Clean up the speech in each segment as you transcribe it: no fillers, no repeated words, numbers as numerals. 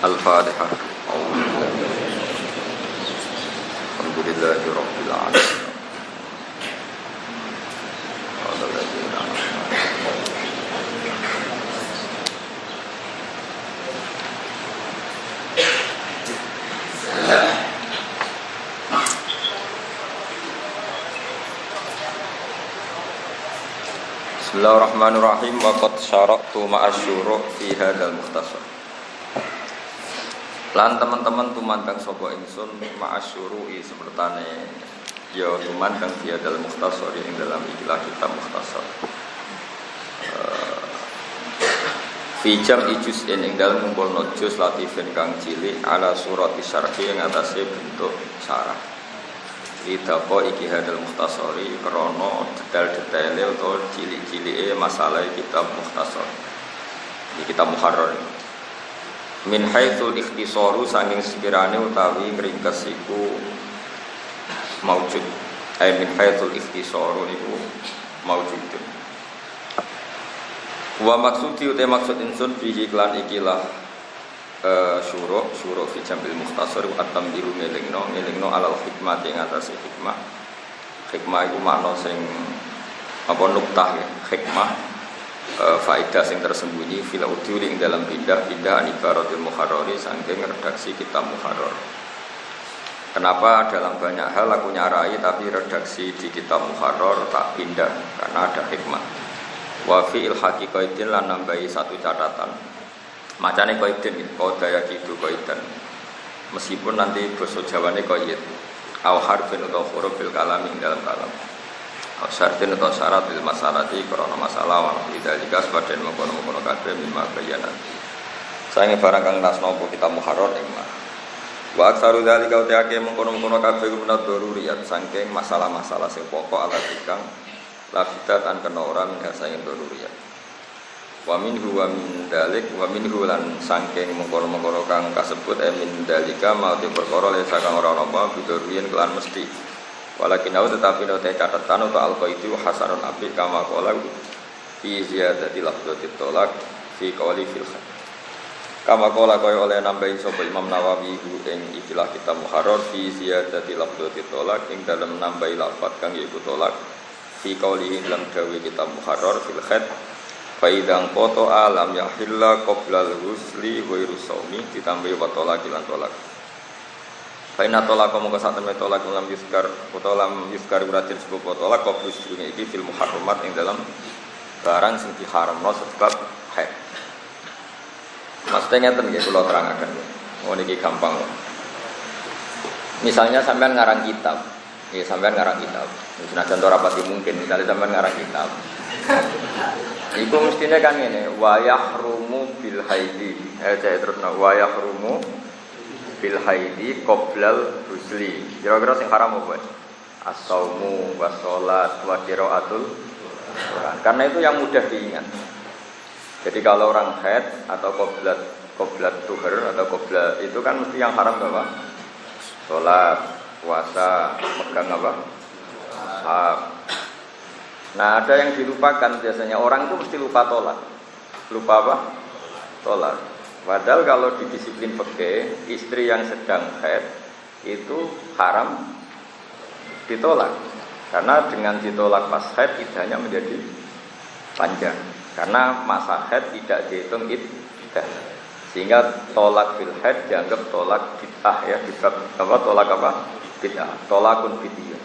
Al-Fatihah. Alhamdulillahi Rabbil Alamin. Bismillahirrahmanirrahim. Wa qad syara'tu ma'asyuru' fi hadzal mukhtasar. Lan teman-teman tumandang sapa ingsun ma'asyuru'i semertane ya tumandang fi hadzal mukhtasar ing dalam ikilah kitab mukhtasar. Fi jam'i juz'in ing dalem ngumpulna juz latifin kang cilik ala surati syarhi ing atase bentuk syarah. Idako iki hadal mukhtasari krono detail-detailnya atau cilik-ciliknya masalah kitab mukhtasar. Ini kitab muharrar. Min haitsul ikhtisaru saking sekirane utawi ngringkes iku maujud. Min haitsul ikhtisaru niku maujud. Wa maksudi uta maksud insun fihi iklan ikilah syuruh fi jambil mukhtasar wa tambiru ngelingno alal hikmah ing atase hikmah iku makna sing apa nuktah ya hikmah faedah sing tersembunyi fil uduri ing dalam pindah-pindah ibaratul muharrari saking redaksi kitab muharrar. Kenapa dalam banyak hal aku nyarai tapi redaksi di kitab muharrar tak pindah karena ada hikmah. Wa fi il haqiqatin lan nambahi satu catatan. Macane qaidin kau daya gitu qaidan. Meskipun nanti basa Jawane qaid. Au harfin atau huruf bil kalam ing dalam kalam. Au syartin atau syarat bil masalati krana masalah wa lidzalika sebadan mengkono-mengkono kabeh mimma bayana. Sange barang kang nasna apa kita muharrar ing mah. Wa aksaru dzalika uteake mengkono-mengkono kabeh menat daruriyat saking masalah-masalah sing pokok ala tikang lafitat an kena ora min hasain daruriyat. Wa minhu wa min dalik wa minhu lan saking mengkono-mengkono kang kasebut min dalika mau diperkara lesa kang ora ana bidurin kelan mesti walakin tetapi no catatan atau al-qaidi hasanun abi kama qala fi ziyadati lafdhatit tolak fi qawli fil khat kama qala kaya oleh nambahi sapa Imam Nawawi ing ikilah kitab muharrar fi ziyadati lafdhatit tolak ing dalem nambahi lafaz kang yaiku tolak fi qawli dalam dawuh kitab muharrar fil khat faidang koto alam yahilla qoblal husli wairu saumi ditambahi wa tolak ilan tolak faina tolak kamu kesatan tolak lam yuskar atau lam yuskar beratin sebab tolak qoblus dunia ini fil muharramat yang dalam barang sing diharamno sebab haid. Maksudnya ngeten nggih kula terangaken. Oh niki gampang. Misalnya sampean ngarang kitab. Ya sampean ngarang kitab. Senajan ora pati mungkin misalnya sampean ngarang kitab. Iku mestinya kan ini wa yahrumu bil haidi. Saya terusna wa yahrumu bil haidi qoblal husli. Kira-kira sing haram apa? As-saumu wa sholat wa qiraatul Quran. Karena itu yang mudah diingat. Jadi kalau orang haid atau qoblat tuhur atau qoblat itu kan mesti yang haram apa? Sholat, puasa, pegang apa? Sahab. Nah ada yang dilupakan biasanya orang itu mesti lupa tolak. Lupa apa? Tolak. Padahal kalau di disiplin fikih istri yang sedang haid itu haram ditolak. Karena dengan ditolak pas haid iddahnya menjadi panjang. Karena masa haid tidak dihitung iddah. Sehingga tolak fil haid dianggap tolak bid'ah ya, tolak apa? Bid'ah. Tolakun bid'ah.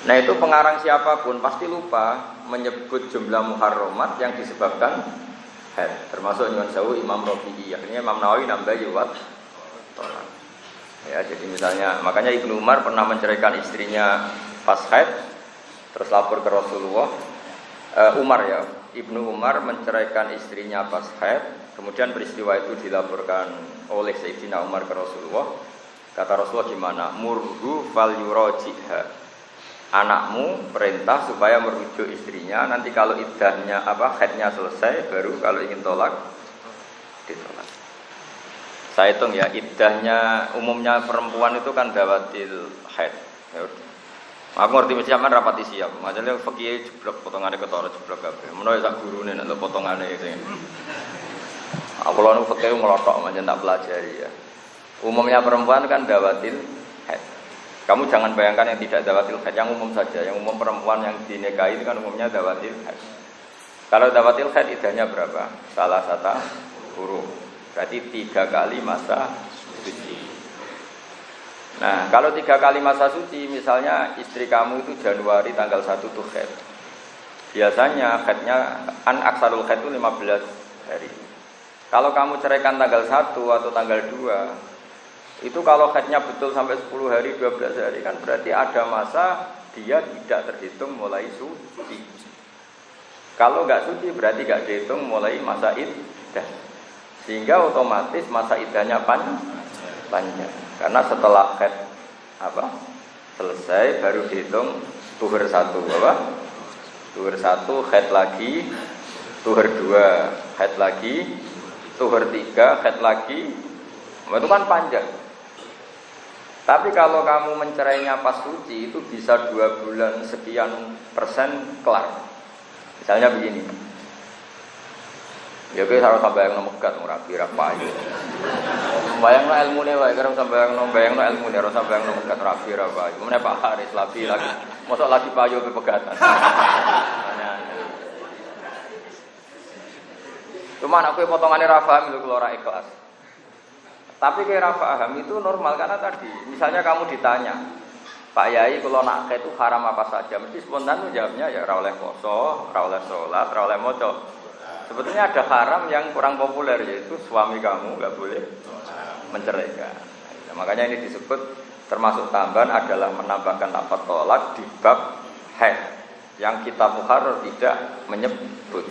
Nah itu pengarang siapapun pasti lupa menyebut jumlah muharramat yang disebabkan haid. Termasuk Imam Syafi'i, Imam Rafi'i. Akhirnya Imam Nawawi nambah yuwat tolak. Ya, jadi misalnya makanya Ibnu Umar pernah menceraikan istrinya pas haid, terus lapor ke Rasulullah. Umar ya, Ibnu Umar menceraikan istrinya pas haid, kemudian peristiwa itu dilaporkan oleh Sayyidina Umar ke Rasulullah. Kata Rasulullah gimana? Murhu fal yuraji'ha. Anakmu perintah supaya merujuk istrinya. Nanti kalau iddahnya haidnya selesai, baru kalau ingin tolak ditolak. Saya hitung ya, iddahnya umumnya perempuan itu kan dawatil haid. Ya, aku ngerti mesti aman rapati siap. Masalah fakih jeblok potongannya ketara jeblok kabeh. Menawa sak gurune nek potongane sing. Aku lalu fakir ngelotok macam tak pelajari ya. Umumnya perempuan kan dawatil haid. Kamu jangan bayangkan yang tidak dawatil haid, yang umum saja. Yang umum perempuan yang dinikahi itu kan umumnya dawatil haid. Kalau dawatil haid idahnya berapa? Salah satu huruf. Berarti 3 kali masa suci. Nah, kalau 3 kali masa suci, misalnya istri kamu itu Januari tanggal 1 tuh haid. Biasanya haidnya aksarul haid itu 15 hari. Kalau kamu ceraikan tanggal 1 atau tanggal 2, itu kalau haidnya betul sampai 10 hari, 12 hari kan berarti ada masa dia tidak terhitung mulai suci. Kalau nggak suci berarti nggak dihitung mulai masa iddah. Sehingga otomatis masa iddahnya panjang. Karena setelah haid selesai baru dihitung tuhur 1 Tuhur 1 haid lagi, tuhur 2 haid lagi, tuhur 3 haid lagi. Itu kan panjang. Tapi kalau kamu mencerainya pas suci itu bisa 2 bulan sekian persen kelar. Misalnya begini. Ya kowe harus sambayang megat rapi rapayu. Bayangno ilmune wae karo sambayangno ilmune harus sambayang megat rapi rapayu. Mene Pak Haris lagi. Mosok lagi payu pe pegatan. Cuma aku potongane ra paham lho kula ora ikhlas. Tapi kowe ra paham itu normal karena tadi misalnya kamu ditanya, Pak Yai kalau nak itu haram apa saja? Mesti spontan jawabnya ya ora oleh poso, ora oleh sholat, ora oleh maca. Sebetulnya ada haram yang kurang populer yaitu suami kamu nggak boleh menceraikan. Nah, makanya ini disebut termasuk tambahan adalah menambahkan lafaz tolak di bab haid yang kitab Muharrar tidak menyebut.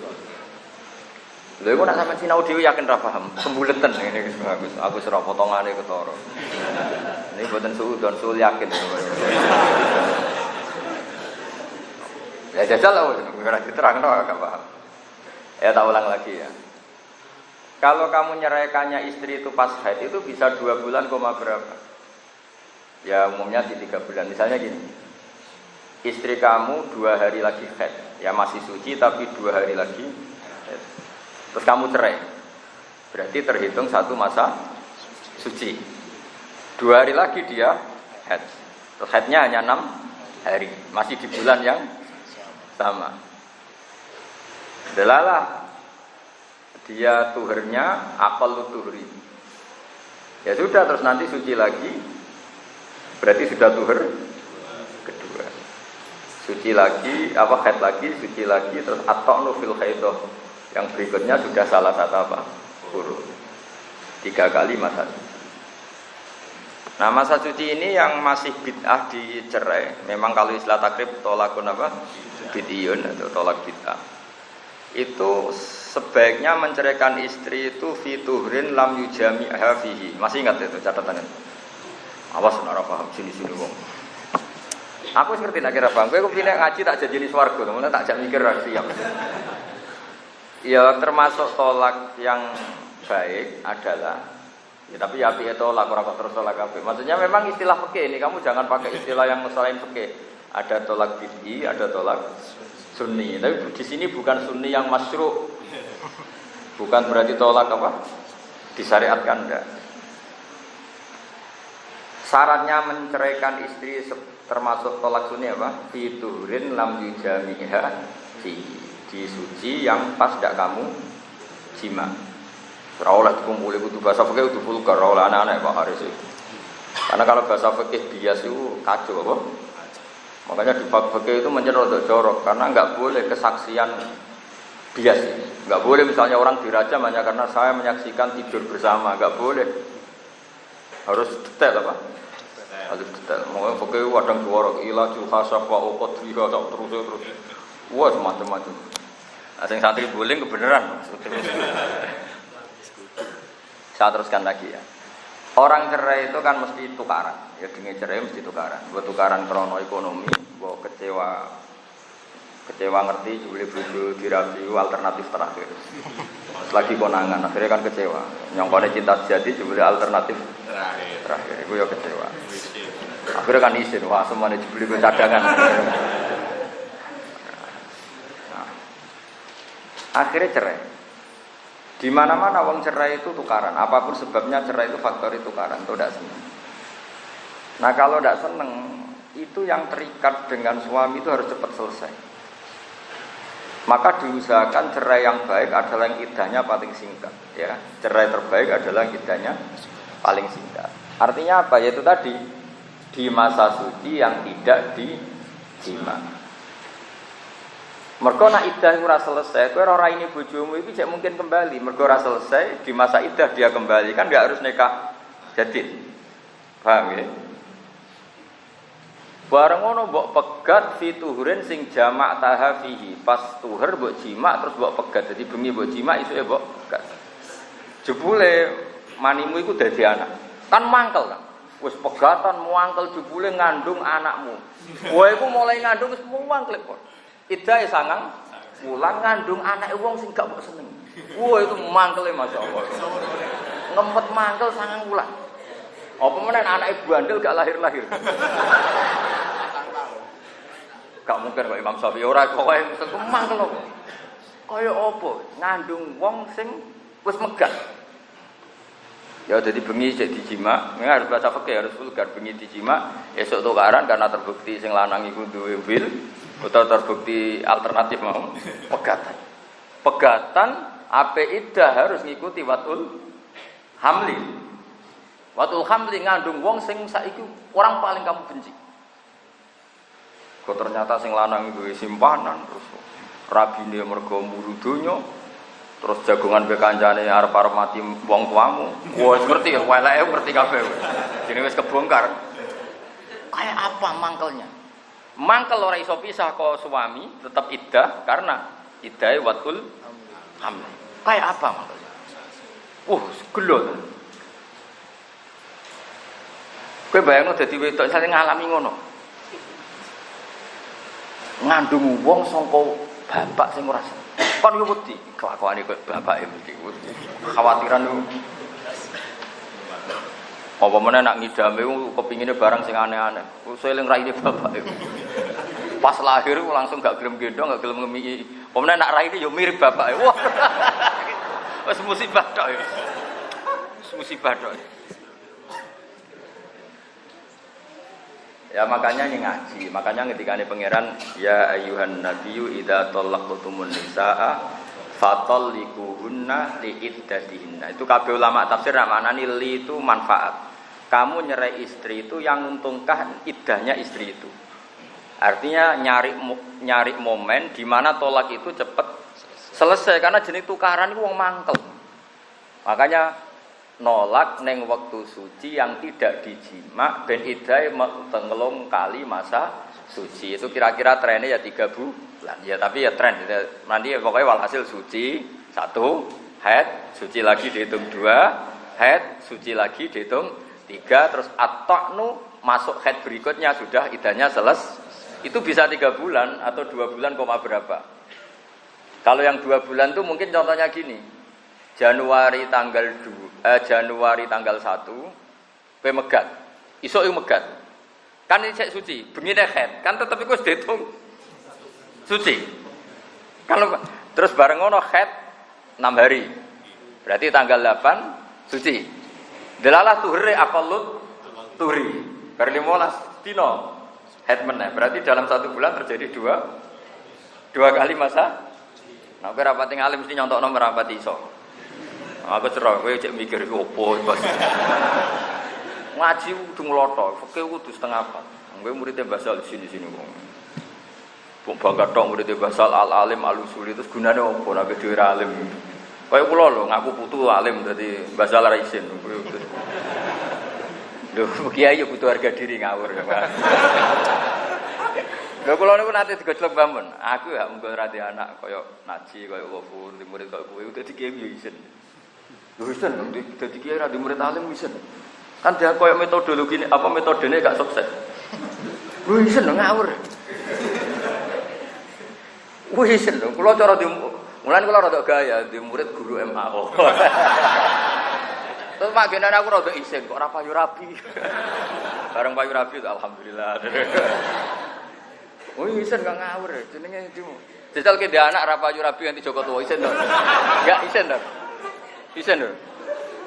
Lha iku nak sampeyan sinau dhewe yakin ra paham, sembuleten ngene iki aku serah potongane ketara. Ini boten suudon sul yakin. Ya jajal lah ora diterangno gak paham. Ya tak ulang lagi ya. Kalau kamu nyeraikannya istri itu pas haid itu bisa 2 bulan koma berapa? Ya umumnya di 3 bulan. Misalnya gini, istri kamu 2 hari lagi haid, ya masih suci tapi 2 hari lagi haid. Terus kamu cerai, berarti terhitung 1 masa suci. 2 hari lagi dia haid. Terus haidnya hanya 6 hari, masih di bulan yang sama. Delalah dia tuhurnya aqallu tuhri. Ya sudah terus nanti suci lagi. Berarti sudah tuhur kedua. Suci lagi, haid lagi, suci lagi terus at-ta'nu fil haidah. Yang berikutnya sudah salah satu huruf. 3 kali masa suci. Nah, masa suci ini yang masih bid'ah dicerai. Memang kalau istilah takrib tolakun bid'iyun atau tolak bid'ah. Itu sebaiknya menceraikan istri itu fituhrin lam yujami'ha fihi. Masih ingat itu catatannya? Awas ora paham sini-sini wong. Aku ngerti nek kira paham. Kowe kepine ngaji tak janjini swarga, ngono tak jak mikir ra siap. Ya termasuk tolak yang baik adalah ya tapi ya piye tolak ora kok terus tolak kabeh. Maksudnya memang istilah fikih ini kamu jangan pakai istilah yang selain fikih. Ada tolak bid'i, ada tolak sunni. Tapi di sini bukan sunni yang masyru'. Bukan berarti tolak disyariatkan enggak. Syaratnya menceraikan istri termasuk tolak sunni fi tuhurin lam yujamiha di suci yang pas tidak kamu jima. Ora oleh dikumpuli kudu bahasa fikih kudu vulgar, ora oleh anak-anak Pak Haris itu. Karena kalau bahasa fikih bias itu kacau Makanya di bab fikih itu mencerot jorok karena enggak boleh kesaksian bias. Enggak boleh misalnya orang dirajam hanya karena saya menyaksikan tidur bersama, enggak boleh. Harus detail Harus detail. Makanya fikih wadang jorok ilajul khasaf wa uqadriha terus. Wah, macam-macam. Sing santri boleh kebenaran. Saya teruskan lagi ya. Orang cerai itu kan mesti tukaran. Ya dengan cerai mesti tukaran. Buat tukaran krono ekonomi, buat kecewa ngerti, boleh bojo dirabi alternatif terakhir. Lagi konangan, akhirnya kan kecewa. Nyongkone cinta sejati boleh alternatif terakhir. Iku ya kecewa. Akhirnya kan isin, wah semuanya dibeli cadangan. Nah, akhirnya cerai. Di mana-mana wong cerai itu tukaran, apapun sebabnya cerai itu faktor itu tukaran, itu tidak senang. Nah kalau tidak senang, itu yang terikat dengan suami itu harus cepat selesai. Maka diusahakan cerai yang baik adalah yang iddahnya paling singkat. Ya, cerai terbaik adalah yang iddahnya paling singkat. Artinya apa? Yaitu tadi di masa suci yang tidak dijima. Mergo nak iddah ora selesai, kowe ora ini bojomu iki cek mungkin kembali. Mergo ora selesai, di masa iddah dia kembali, kan enggak harus nikah jadid. Paham ya? Bareng ngono mbok pegat fi tuhurin sing jamak tahafihi. Pas tuhur mbok jima terus mbok pegat. Dadi bengi mbok jima isuke mbok pegat. Jebule manimu iku dadi anak. Kan mangkel kan. Wis pegatan muangkel jebule ngandung anakmu. Kowe iku mulai ngandung wis muangkel kok. Idai sangang wulan ngandung anak wong sing gak mbok seneng. Wah itu mangkele masyaallah. Ngempet mangkel sangang wulan. Apa menen anake bandel gak lahir-lahir. Gak mungkin kok Imam Syafi'i ora kok mesti mangkel kok. Kaya apa ngandung wong sing wis megat. Ya jadi bengi cek dijima, harus baca fikih harus vulgar bengi dijima, esuk tukaran karena terbukti sing lanang iku duwe wil. Atau terbukti alternatif mau pegatan. Pegatan ape iddah harus ngikuti watul hamli. Watul hamli ngandung wong sing saiki orang paling kamu benci. Kok ternyata sing lanang duwe simpanan terus rabine mergo mburu donya terus jagongan be kancane arep-arep mati wong tuamu. Wes ngerti ya, weleke ngerti kabeh. Jenenge wis kebongkar. Kayak apa mangkelnya? Mangkel ora iso pisah kok suami tetap iddah karena iddah watul hamil. Kayak apa mangkelnya? Gelo. Kowe bayangno dadi wedok sing ngalami ngono. Ngandung wong saka bapak sing ora seneng. Kon yo wedi kelakuane kok bapake iki. Khawatiran yo. Apa meneh nak ngidame kepingine barang sing aneh-aneh. Seling raine bapake. Pas lahir langsung gak gelem gendong, gak gelem ngemiki. Apa meneh nak raine yo mirip bapake. Wah. Wes musibah tok ya. Musibah tok. Ya makanya ini ngaji, makanya ketika ini pangeran ya ayyuhan nabiyyu idza talaqtumun nisaa fatallikuhunna liiddatihinna. Itu kabeh ulama tafsir maknane li itu manfaat. Kamu nyerai istri itu yang untungkah iddahnya istri itu. Artinya nyari momen di mana tolak itu cepat selesai karena jenis tukaran itu wong mangkel. Makanya nolak neng waktu suci yang tidak dijima ben iddahe tengelong kali masa suci. Itu kira-kira trennya ya 3 bulan. Ya tapi ya tren nanti ya, pokoknya walhasil suci 1, haid suci lagi dihitung 2, haid suci lagi dihitung 3, terus at-ta'nu masuk haid berikutnya sudah iddahnya selesai. Itu bisa 3 bulan atau 2 bulan koma berapa. Kalau yang 2 bulan tuh mungkin contohnya gini. Januari tanggal 1 kowe megat. Isuk yo megat. Kan ini cek suci, bengi nek haid, kan tetep iku wis diitung suci. Kalau terus bareng ngono haid 6 hari. Berarti tanggal 8 suci. Delalah tuhre aqallut tuhri. Bar 15 dina haid meneh. Berarti dalam 1 bulan terjadi 2 kali masa. Nah, kowe rapati ngalim mesti nyontok nomor rapati iso. Aku cerah, kowe cek mikir iku opo bos. Ngaji kudu nglothok, fikih kudu setengah apa. Kowe muridé basal di sini wong. Wong bangga tok muridé basal al-alim al-usuli terus gunane opo nek dhewe alim. Kaya kula lho ngaku putu alim dadi basal ra isin. Lho kiai yo butuh harga diri ngawur. Lho kula niku nate digojlok mbamun. Aku ya mung ora di anak kaya Naji kaya Wafur di murid kaya kowe dadi kiai yo isin. Lho isin dadi kiai ra di murid alim isin. Kan dia kaya metodologi apa metodene gak sukses. Lho isin ngawur. Wih isin lho kula cara di mulane kula rada gaya di murid guru MAO. Terus magenan aku rada isin kok ora payu rabi. Bareng payu rabi alhamdulillah. Oh isin gak ngawur jenenge itu. Jajal ke dia anak ra payu rabi nganti Joko tuwa isin to. Enggak isin to. Isen lho.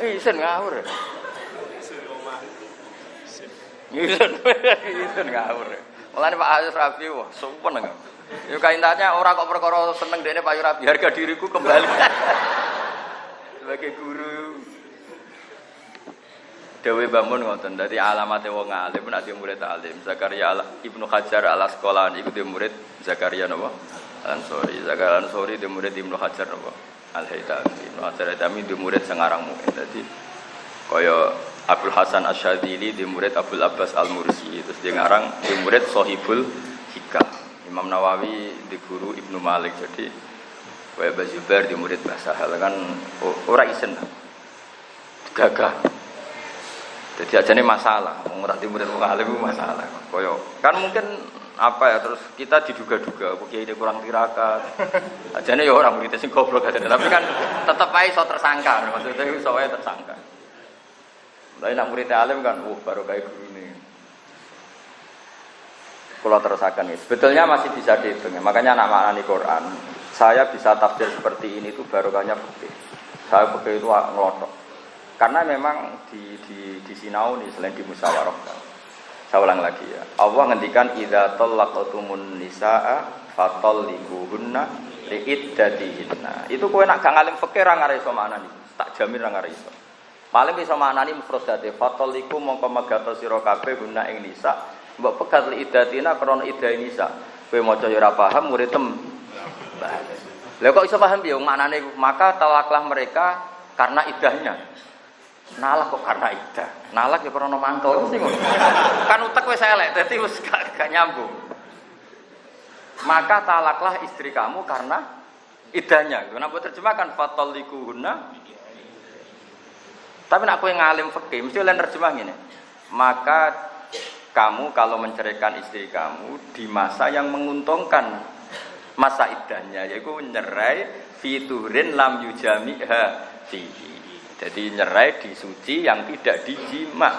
Isen ngawur. Isen ngawur. Mulane Pak Ayus Rabi wah sumpah nang. Yo kaintanya ora kok perkara seneng dene Pak Ayus Rabi, harga diriku kembali. Sebagai guru. Dewe bangun ngoten, dadi alamate wong alim nek dia murid alim. Zakaria Ibnu Hajar Al-Asqalani iku dia murid Zakaria napa? Ansori. Zakaria Ansori dia murid Ibnu Hajar napa? Al-Haytami. Ibnu Hajar Al-Haytami dia murid sing aran mungkin. Dadi kaya Abdul Hasan Asy-Syadzili dia murid Abdul Abbas Al-Mursi. Terus dia ngarang dia murid Shahibul Hikam. Imam Nawawi di guru Ibnu Malik. Jadi kaya Abu Zubair dia murid Basahal kan ora isen. Gagah. Jadi aja ini masalah, ora di murid wong alim masalah. Koyo kan mungkin apa ya terus kita diduga-duga kiai ini kurang tirakat. Ajane ya orang murid sing goblok aja, tapi kan tetep ae iso tersangka. Maksudnya iso wae tersangka. Lah nek murid alim kan baru kayak gurune. Kalau terusakan ini, sebetulnya masih bisa dihitung. Makanya anak maknani Quran, saya bisa tafsir seperti ini itu barokahnya fikih. Saya fikih itu ngelotok. Karena memang di sinau nih selain di musyawarahkan. Saya ulang lagi ya. Allah ngendikan idza talaqtumun nisaa fatalliquhunna liiddatihinna. Itu kowe nak gak ngalim fikih ra ngare iso maknani. Tak jamin ra ngare iso. Paling iso maknani mufradate fatalliqu mongko megato sira kabeh guna ing nisa. Mbok pegat liiddatina krana iddah nisa. Kowe maca ya ora paham murid tem. Lah kok iso paham piye maknane maka talaklah mereka karena iddahnya. Nalak kok karena iddah. Nalak ya karena mangkel mesti ngono. Kan utek wis elek dadi wis gak nyambung. Maka talaklah istri kamu karena iddahnya. Kenapa terjemahkan fatalliquhunna? Tapi nek kowe ngalim fikih mesti lain terjemah ngene. Maka kamu kalau menceraikan istri kamu di masa yang menguntungkan masa iddahnya yaitu nyerai fiturin lam yujamiha fihi. Jadi nyerai di suci yang tidak dijima.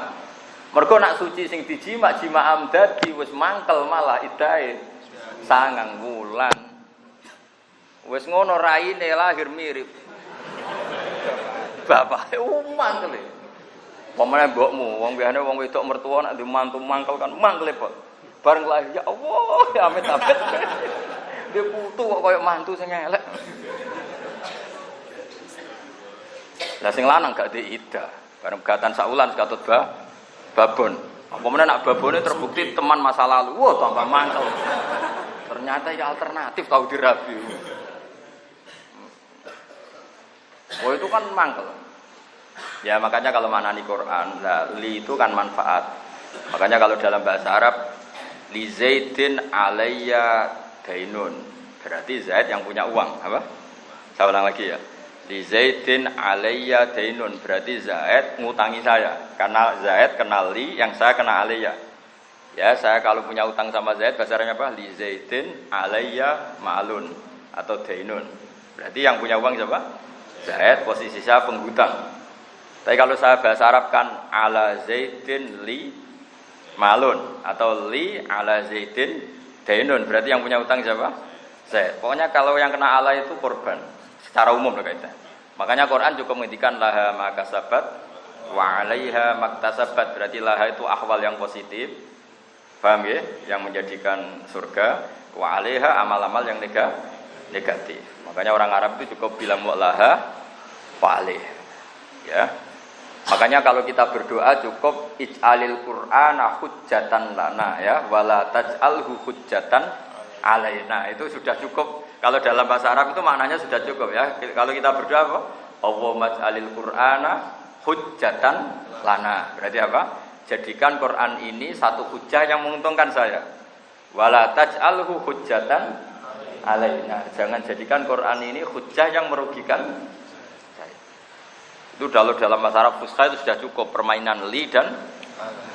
Mergo nak suci sing dijima jima amdadi wis mangkel malah idahe sangang wulan. Wis ngono raine lahir mirip. Bapake mangkel. Pamane mbokmu, wong biasane wong wedok mertua nek dimantu mangkel kan mangkel pot. Bareng lahir ya Allah, ya amit-amit. Dia putu kok koyo mantu sing elek. Lah sing lanang gak di iddah. Bareng pegatan saulan sekatut babon. Apa meneh nak babone terbukti teman masa lalu. Wah, tambah mangkel. Ternyata ya alternatif tahu dirabi. Oh itu kan mangkel. Ya makanya kalau maknani Quran, lah li itu kan manfaat. Makanya kalau dalam bahasa Arab li Zaidin alayya dainun. Berarti Zaid yang punya uang, apa? Saya ulang lagi ya. Li Zaidin alayya dainun. Berarti Zaid ngutangi saya. Karena Zaid kenal li, yang saya kena alayya. Ya, saya kalau punya utang sama Zaid bahasa Arabnya apa? Li Zaidin alayya ma'lun atau dainun. Berarti yang punya uang siapa? Zaid, posisi saya penghutang. Tapi kalau saya bahasa Arab kan ala Zaidin li malun atau li ala Zaidin dainun. Berarti yang punya utang siapa? Zaid. Pokoknya kalau yang kena ala itu korban secara umum loh kaitan. Makanya Quran juga menghentikan laha makasabat wa 'alaiha maktasabat. Berarti laha itu ahwal yang positif. Paham ya? Yang menjadikan surga, wa 'alaiha amal-amal yang negatif. Makanya orang Arab itu cukup bilang wa laha wa 'alaih. Ya. Makanya kalau kita berdoa cukup ij'alil Qur'ana hujjatan lana ya wala taj'alhu hujjatan alaina. Itu sudah cukup. Kalau dalam bahasa Arab itu maknanya sudah cukup ya. Kalau kita berdoa apa? Allahumma ij'alil Qur'ana hujjatan lana. Berarti apa? Jadikan Quran ini satu hujjah yang menguntungkan saya. Wala taj'alhu hujjatan alaina. Jangan jadikan Quran ini hujjah yang merugikan. Itu dalam bahasa Arab fusha itu sudah cukup permainan li dan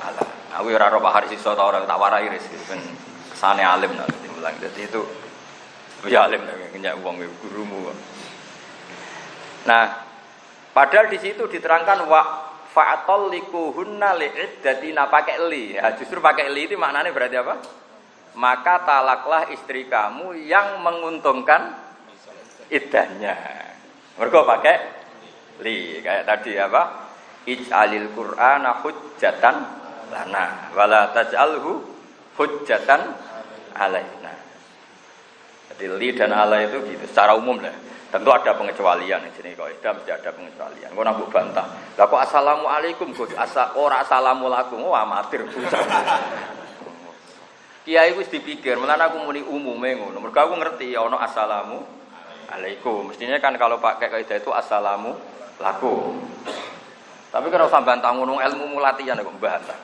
ala. Aku ora ora bahar sisa ta ora tak warai ris ben kesane alim nanti ulang. Jadi itu ya alim nek wong gurumu. Nah, padahal di situ diterangkan wa fa'talliquhunna li'iddatina pakai li. Ya, justru pakai li itu maknanya berarti apa? Maka talaklah istri kamu yang menguntungkan iddahnya. Mergo pakai li. Kayak tadi apa? Ij'alil Qur'ana hujjatan lana wala taj'alhu hujjatan alaina. Jadi li dan ala itu gitu secara umum lah. Tentu ada pengecualian di sini kaidah mesti ada pengecualian. Kok nambah bantah. Lah kok assalamualaikum Gus ora assalamualaikum amatir bocah. Kiai wis dipikir, malah aku muni umume ngono. Mergo aku ngerti ya ana assalamu alaikum. Mestinya kan kalau pakai kaidah itu assalamu lakum. Tapi kalau usah bantah ngono ilmu latihan kok bantah.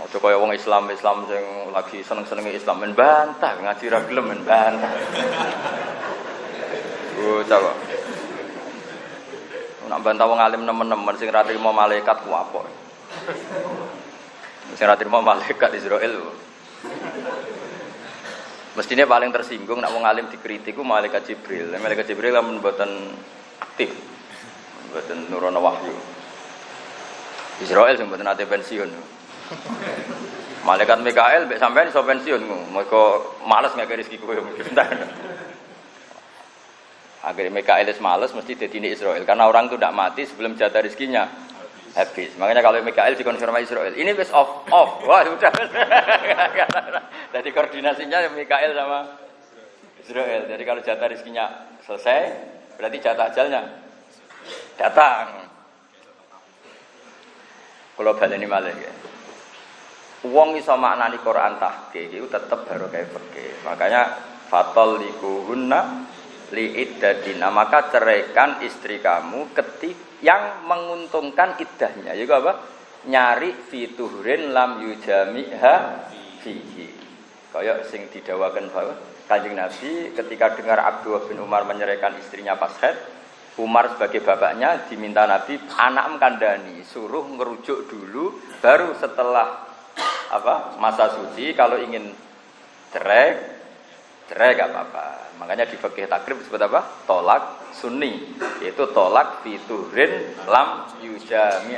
Ojo kaya wong Islam sing lagi seneng-senenge Islam men bantah, ngaji ra gelem men bantah. Coba. Nak bantah wong alim nemen-nemen sing ra trimo malaikat ku apa? Sing ra trimo malaikat Israel. Mestinya paling tersinggung nak wong alim dikritik ku malaikat Jibril. Malaikat Jibril lamun mboten aktif. Mboten nurono wahyu. Israel sing mboten ate pensiun. Malaikat Mikael mbek sampean iso pensiun mergo males ngake rezeki kowe mungkin. Akhirnya Mikael males mesti dadi Israel karena orang itu tidak mati sebelum jatah rezekinya habis. Makanya kalau Mikael dikonfirmasi Israel, ini wis off. Wah, sudah. Jadi koordinasinya Mikael sama Israel. Jadi kalau jatah rezekinya selesai, berarti jatah ajalnya datang. Kalau baleni malih ya. Wong iso maknani Quran tahqiq itu tetep barokah fikih. Makanya fatal likuhunna liiddatina, maka ceraikan istri kamu ketik yang menguntungkan iddahnya. Yaiku apa? Nyari fituhrin lam yujamiha fihi. Kayak sing didawakan bahwa Kanjeng Nabi ketika dengar Abdullah bin Umar menyeraikan istrinya pas haid, Umar sebagai bapaknya diminta Nabi anak kandhani, suruh ngerujuk dulu baru setelah masa suci kalau ingin cerai gak apa-apa. Makanya di fikih takrib disebut apa? Tolak sunni, yaitu tolak fiturin lam yujami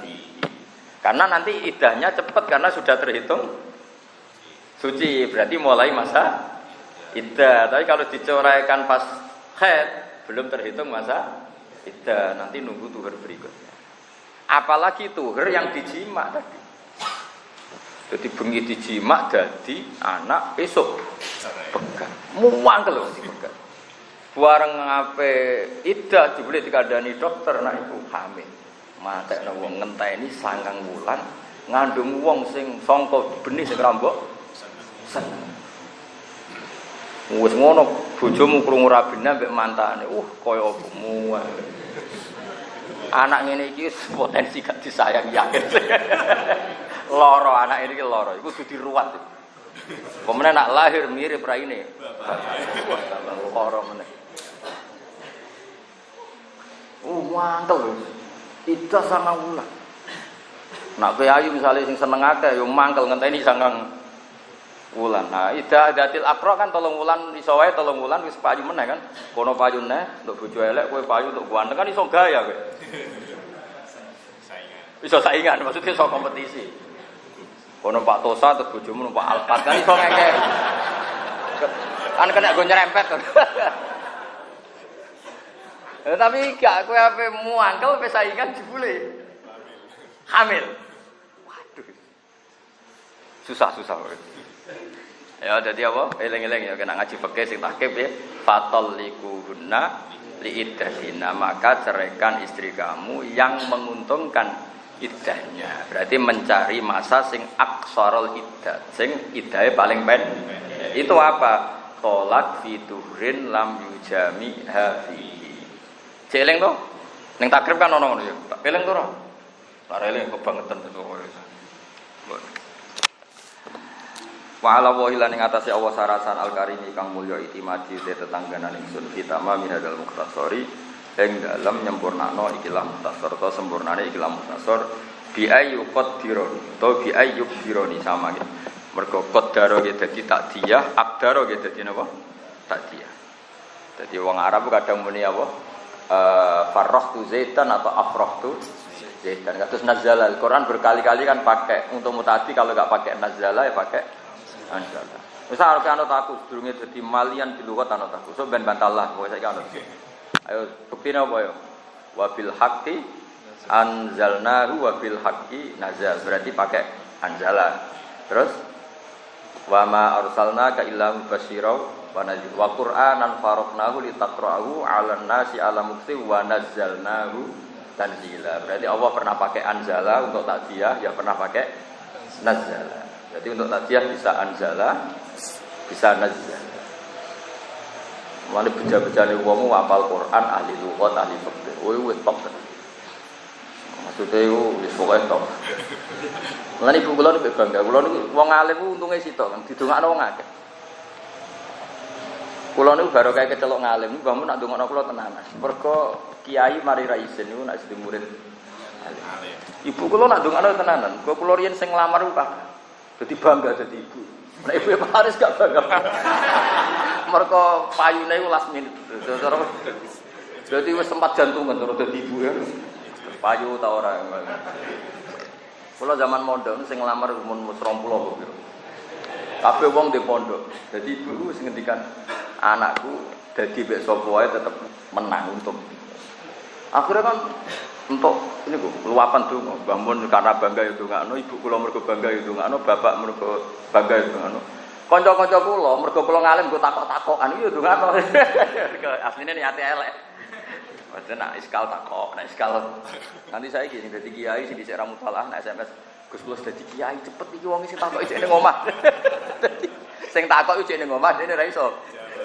fi. Karena nanti iddahnya cepat karena sudah terhitung suci, berarti mulai masa iddah. Tapi kalau diceraikan pas haid belum terhitung masa iddah, nanti nunggu tuhur berikutnya. Apalagi tuhur yang dijima tadi. Jadi bengi dijima jadi anak esok pegang muang kalau dipegang bareng ngape iddah jebule dikandani dokter nak ibu hamil matekno wong ngenteni 9 wulan ngandung wong sing sangka benih sing rambok wis ngono bojomu krungu rabine mbek mantane kaya apa muang anak ngene iki potensi gak disayang yakin loro anak ini loro, itu sudah diruat. Kemudian nak lahir mirip raine, loro mana? Mantel, itu sangat ulah. Nak bayi misalnya sing seneng akeh, yo mangkel ngenteni sangang wulan. Nah, ida datil akro kan tolong wulan iso wae tolong wulan wis payu meneh kan. Kono payune nduk bojo elek kowe payu nduk ganteng kan iso gaya kowe. Iso saingan maksudnya iso kompetisi. Kono Pak Tosa terus bojomu numpak Alphard kan iso ngeke. Kan kena go nyerempet. Tapi gak kowe ape muangkel wis saingan jebule. Hamil. Waduh. Susah. Ya dadi apa? Eling-eling ya kena ngaji fikih sing takrib ya. Fatal likuhunna liiddahina, maka ceraikan istri kamu yang menguntungkan iddahnya. Berarti mencari masa sing aqsarul iddah, sing iddahe paling pendek. Itu apa? Tolak fituhrin lam yujami hafihi. Celeng to? Ning takrib kan ono ngono ya. Tak peleng to ora? Ora eling kebangetan to. Wa ala wa ila ning atase Allah sarasan al-karimi kang mulya itimadi tetangganan ingsun kitama minadal mukhtasari ing dalem nyempurnakno ikilah mukhtasar to sempurnane ikilah mukhtasar bi ayu qadironi to bi ayyub dironi sama gitu. Mergo qaddaro ge dadi takdiyah, aqdaro ge dadi napa? Takdiyah. Dadi wong Arab kadang muni apa? Farrahtu zaitan atau afrahtu zaitan. Kados nazala Al-Qur'an berkali-kali kan pakai untuk mutati, kalau enggak pakai nazala ya pakai nazala. Misal arep anut aku sedurunge dadi malian di lugat anut aku. So ben bantalah pokoke saiki anut. Ayo bukti apa ya? Wabil haqqi anzalnahu wabil haqqi nazal. Berarti pakai anzala. Terus wa ma arsalnaka illa mubasysyiran wa nadhira wa qur'anan faraqnahu litaqra'ahu 'alan nasi 'ala mukti wa nazzalnahu tanzila. Berarti Allah pernah pakai anzala untuk takziah, ya pernah pakai nazala. Jadi untuk takziah bisa anzala, bisa nazala. Mulane beja-bejane wong hafal Quran, ahli lughat, ahli fikih. Wis top. Maksudnya itu wis pokoke top. Mulane ibu kula niku bangga. Kula niku wong alim ku untunge sitok, kan didongakno wong akeh. Kula niku baru kaya kecelok ngalim, mbah mun nak ndongakno kula tenanan. Mergo kiai mari ra isin niku nak jadi murid alim. Ibu kula nak ndongakno tenanan. Kula riyen sing nglamar ku dadi bangga dadi ibu. Nek ibu Paris gak bangga. Mereka payune ku last minute. Jadi wis sempat jantungan terus dadi ibu ya. Payu ta ora. Kula zaman mondok sing nglamar mun 20 kok piro. Kabeh wong di pondok. Dadi ibu wis ngendikan anakku dadi mek sapa wae tetep menang untuk. Akhirnya kan untuk ini kok luapan donga. Mbah mun karena bangga ya dongakno, ibu kula mergo bangga ya dongakno, bapak mergo bangga ya dongakno. Kanca-kanca kula mergo kula ngalim kok takok-takokan iki ya ndongakno. Asline niate elek. Padahal nak iskal takok, nak iskal. Nanti saya gini dadi kiai sing dhisik ra mutalah nak SMS Gus Plus dadi kiai cepet iki wong sing takok isih ning omah. Sing takok isih ning omah dene ra iso.